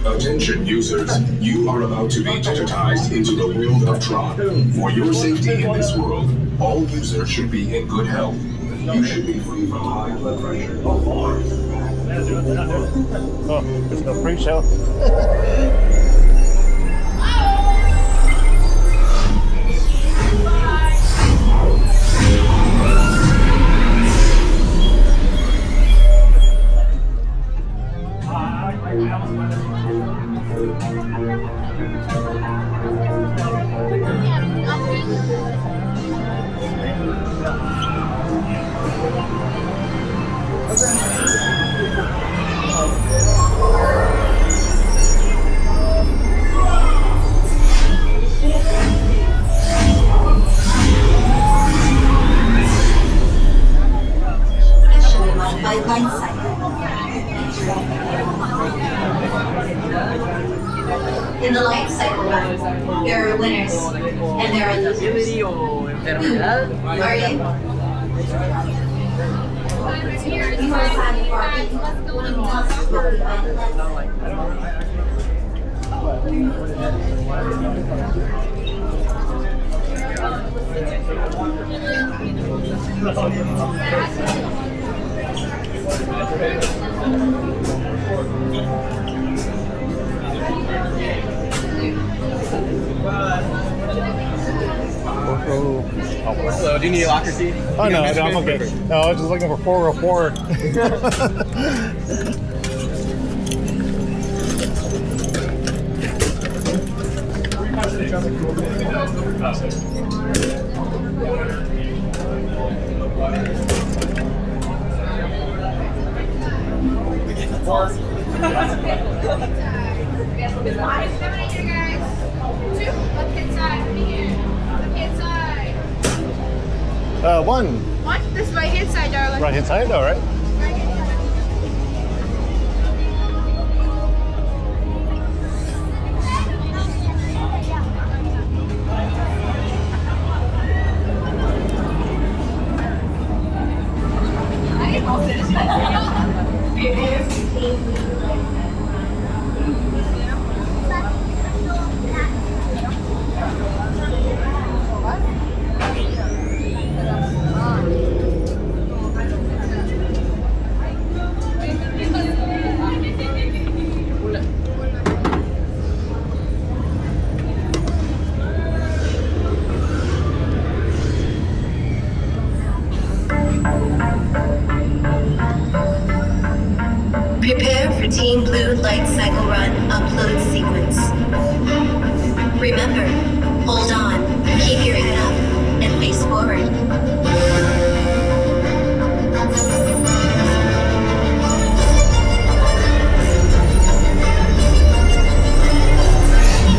Attention users, you are about to be digitized into the world of Tron. For your safety in this world, all users should be in good health. You should be free from high blood pressure. Oh, it's the free show. In the light cycle run, there are winners, and there are losers. Who are you? You are sad for So, do you need a locker key? Oh no, I'm okay. No, I was just looking for 404. One. What? This right hand side, darling. Right hand side, all right. Prepare for Team Blue Lightcycle Run upload sequence. Remember, hold on, keep your head up, and face forward.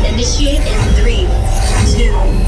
Initiate in 3, 2, 1.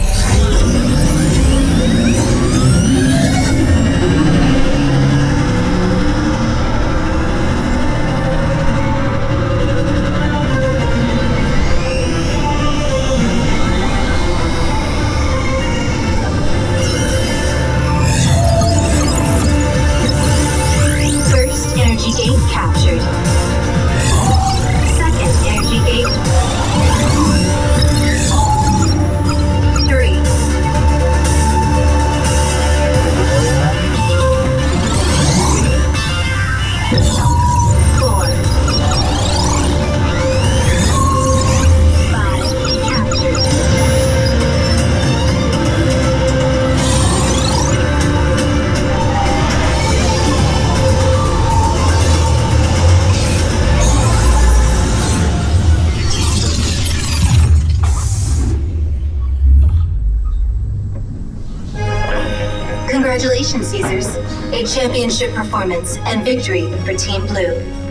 Congratulations, users. A championship performance and victory for Team Blue.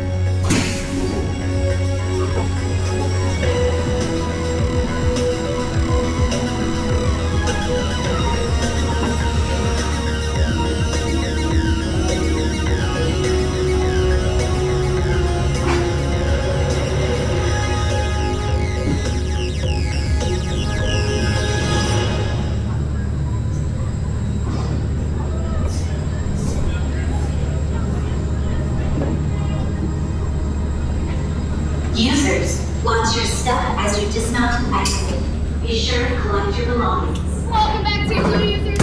Users, watch your step as you dismount and exit. Be sure to collect your belongings. Welcome back to Blue Users